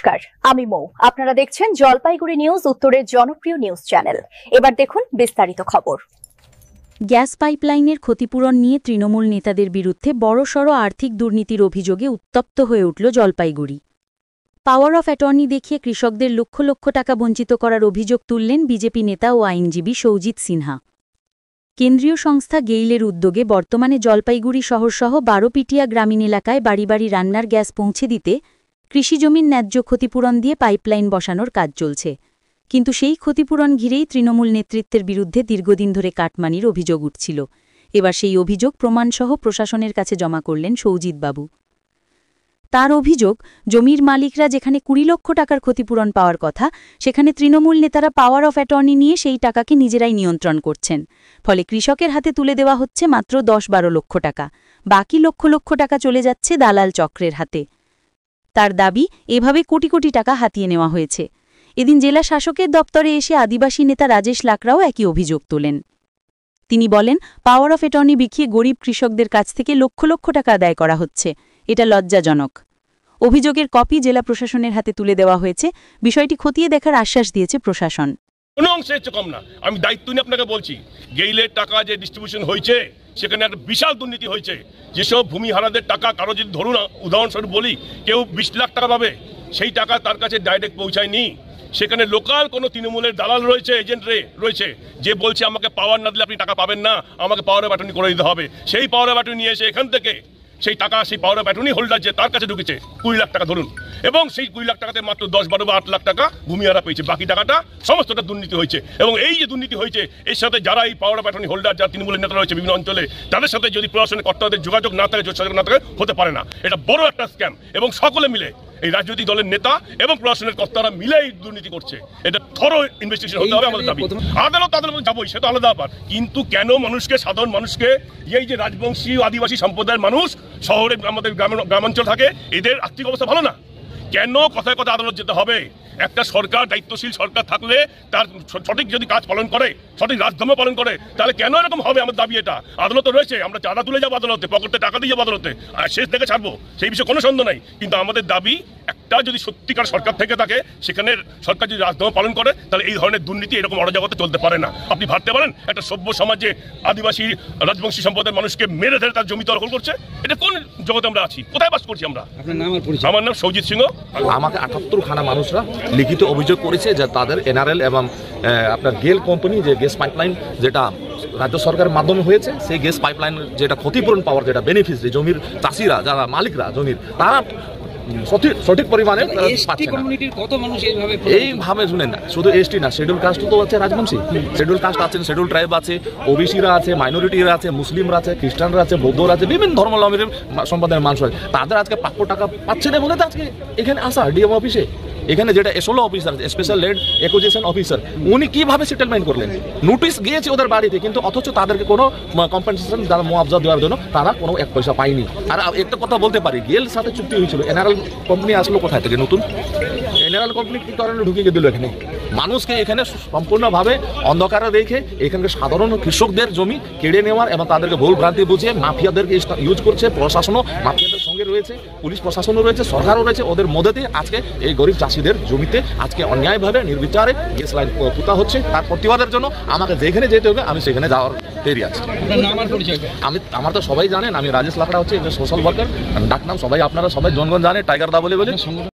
নমস্কার, আমি মৌ। আপনারা দেখছেন জলপাইগুড়ি নিউজ, উত্তরের জনপ্রিয় নিউজ চ্যানেল। এবার দেখুন বিস্তারিত খবর। গ্যাস পাইপলাইনের ক্ষতিপূরণ নিয়ে তৃণমূল নেতাদের বিরুদ্ধে বড়সড় আর্থিক দুর্নীতির অভিযোগে উত্তপ্ত হয়ে উঠল জলপাইগুড়ি। পাওয়ার অফ অ্যাটর্নি দেখিয়ে কৃষকদের লক্ষ লক্ষ টাকা বঞ্চিত করার অভিযোগ তুললেন বিজেপি নেতা ও আইনজীবী সৌজিত সিনহা। কেন্দ্রীয় সংস্থা গেইলের উদ্যোগে বর্তমানে জলপাইগুড়ি শহরসহ 12পিটিয়া গ্রামীণ এলাকায় বাড়ি বাড়ি রান্নার গ্যাস পৌঁছে দিতে কৃষিজমির ন্যায্য ক্ষতিপূরণ দিয়ে পাইপলাইন বসানোর কাজ চলছে। কিন্তু সেই ক্ষতিপূরণ ঘিরেই তৃণমূল নেতৃত্বের বিরুদ্ধে দীর্ঘদিন ধরে কাটমানির অভিযোগ উঠছিল। এবার সেই অভিযোগ প্রমাণসহ প্রশাসনের কাছে জমা করলেন সৌজিতবাবু। তার অভিযোগ, জমির মালিকরা যেখানে 20 লক্ষ টাকার ক্ষতিপূরণ পাওয়ার কথা, সেখানে তৃণমূল নেতারা পাওয়ার অফ অ্যাটর্নি নিয়ে সেই টাকাকে নিজেরাই নিয়ন্ত্রণ করছেন। ফলে কৃষকের হাতে তুলে দেওয়া হচ্ছে মাত্র 10-12 লক্ষ টাকা, বাকি লক্ষ লক্ষ টাকা চলে যাচ্ছে দালাল চক্রের হাতে। তার দাবি, এভাবে কোটি কোটি টাকা হাতিয়ে নেওয়া হয়েছে। এদিন জেলা শাসকের দপ্তরে এসে আদিবাসী নেতা রাজেশ লাকড়াও একই অভিযোগ তোলেন। তিনি বলেন, পাওয়ার অফ অ্যাটর্নি বিকিয়ে গরিব কৃষকদের কাছ থেকে লক্ষ লক্ষ টাকা আদায় করা হচ্ছে। এটা লজ্জাজনক। অভিযোগের কপি জেলা প্রশাসনের হাতে তুলে দেওয়া হয়েছে। বিষয়টি খতিয়ে দেখার আশ্বাস দিয়েছে প্রশাসন। কোনো অংশে কম না, আমি দায়িত্ব নিয়ে আপনাকে বলছি, গেইলের টাকা যে ডিস্ট্রিবিউশন হয়েছে সেখানে একটা বিশাল দুর্নীতি হয়েছে। যেসব ভূমিহারাদের টাকা, কারো যদি ধরুন উদাহরণস্বরূপ বলি, কেউ 20 লাখ টাকা পাবে, সেই টাকা তার কাছে ডাইরেক্ট পৌঁছায়নি। সেখানে লোকাল কোনো তৃণমূলের দালাল রয়েছে, এজেন্ট রয়েছে, যে বলছে আমাকে পাওয়ার না দিলে আপনি টাকা পাবেন না, আমাকে পাওয়ার অফ অ্যাটর্নি করে দিতে হবে। সেই পাওয়ার অফ অ্যাটর্নি নিয়ে এসে এখান থেকে সেই টাকা, সেই পাওয়ার অফ অ্যাটর্নি হোল্ডার যে তার কাছে ঢুকেছে 20 লাখ টাকা ধরুন, এবং সেই 20 লাখ টাকাতে মাত্র 10, 12 বা 8 লাখ টাকা ভূমিহারা পেয়েছে। বাকি টাকাটা সমস্তটা দুর্নীতি হয়েছে। এবং এই যে দুর্নীতি হয়েছে, এর সাথে যারা এই পাওয়ার অফ অ্যাটর্নি হোল্ডার, যারা তৃণমূলের নেতা রয়েছে বিভিন্ন অঞ্চলে, তাদের সাথে যদি প্রশাসনের কর্তাদের যোগাযোগ না থাকে, যোগাযোগ না থাকে, হতে পারে না। এটা বড় একটা স্ক্যাম, এবং সকলে মিলে এই রাজনৈতিক দলের নেতা এবং প্রশাসনের কর্তারা মিলে এই দুর্নীতি করছে। এটা থরো ইনভেস্টিগেশন হতে হবে আমাদের দাবি। আদালত যাবোই, সেটা আলাদা ব্যাপার, কিন্তু কেন মানুষকে, সাধারণ মানুষকে, এই যে রাজবংশী আদিবাসী সম্প্রদায়ের মানুষ শহরে, আমাদের গ্রামাঞ্চল থাকে, এদের আর্থিক অবস্থা ভালো না, কেন কথায় কথা আদালত যেতে হবে? একটা সরকার, দায়িত্বশীল সরকার থাকলে তার সঠিক যদি কাজ পালন করে, সঠিক রাজধর্ম পালন করে, তাহলে কেন এরকম হবে? আমার দাবি এটা। আদালত রয়েছে, আমরা চাঁদা তুলে যাবো আদালতে, পকেটে টাকা দিয়ে যাবো আদালতে, আর শেষ থেকে ছাড়বো, সেই বিষয়ে কোনো সন্দেহ নাই। কিন্তু আমাদের দাবি, একটা যদি সত্যিকার সরকার থেকে থাকে, সেখানে সরকার যদি রাজধর্ম পালন করে, তাহলে এই ধরনের দুর্নীতি এরকম অরাজকতা চলতে পারে না। আপনি ভাবতে পারেন, একটা সভ্য সমাজে আদিবাসী রাজবংশী সম্প্রদায়ের মানুষকে মেরে ধরে তার জমি দখল করছে, এটা কোন জগতে আমরা আছি? কোথায় বাস করছি আমরা? আমার নাম সৌজিত সিংহ। আমাকে 78 খানা মানুষরা লিখিত অভিযোগ করেছে যে তাদের এনআরএল এবং আপনার গেল কোম্পানি যে গ্যাস পাইপলাইন যেটা রাজ্য সরকারের মাধ্যমে হয়েছে, সেই গ্যাস পাইপলাইন যেটা ক্ষতিপূরণ পাওয়ার যেটা বেনিফিশিয়ারি, জমির চাষিরা, যারা মালিকরা জমির, তারা সঠিক পরিমাণে এইভাবে শুনেন না। শুধু এসটি না, শিডিউল কাস্ট তো আছে, রাজবংশী শিডিউল কাস্ট আছে, শিডিউল ট্রাইব আছে, ওবিসিরা আছে, মাইনরিটিরা আছে, মুসলিমরা আছে, খ্রিস্টানরা আছে, বৌদ্ধরা আছে, বিভিন্ন ধর্মাবলম্বীর সম্প্রদায়ের মানুষ আছে। তাদের আজকে প্রাপ্য টাকা পাচ্ছে না বলে তো আজকে এখানে আসা ডিএম অফিসে। এখানে যেটা এসওলো officer, special land acquisition officer, উনি কিভাবে সেটেলমেন্ট করলেন? নোটিশ গিয়েছে ওদের বাড়িতে, কিন্তু অথচ তাদেরকে কোনো কম্পেনসেশন, যারা মুআবজা দেওয়ার জন্য, তারা কোনো 1 পয়সা পায়নি। আর একটা কথা বলতে পারি, গেল সাথে চুক্তি হয়েছিল, এনআরএল কোম্পানি আসলো কোথায় থেকে? নতুন এনআরএল কোম্পানি কি কারণে ঢুকিয়ে দিল এখানে? মানুষকে এখানে সম্পূর্ণভাবে অন্ধকারে রেখে এখানকার সাধারণ কৃষকদের জমি কেড়ে নেওয়ার এবং তাদেরকে ভুল ভ্রান্তি বুঝিয়ে মাফিয়াদেরকে ইউজ করছে। প্রশাসনও মাফিয়াদের সঙ্গে রয়েছে, পুলিশ প্রশাসনও রয়েছে, সরকারও রয়েছে। ওদের মধ্যে আজকে এই গরিব চাষিদের জমিতে আজকে অন্যায়ভাবে নির্বিচারে গ্যাস লাইন পোতা হচ্ছে। তার প্রতিবাদের জন্য আমাকে যেখানে যেতে হবে, আমি সেখানে যাওয়ার তৈরি আছি। আমার তো সবাই জানেন, আমি রাজেশ লাকড়া হচ্ছে সোশ্যাল ওয়ার্কার, ডাকনাম সবাই, আপনারা সবাই জনগণ জানে টাইগার দা বলে।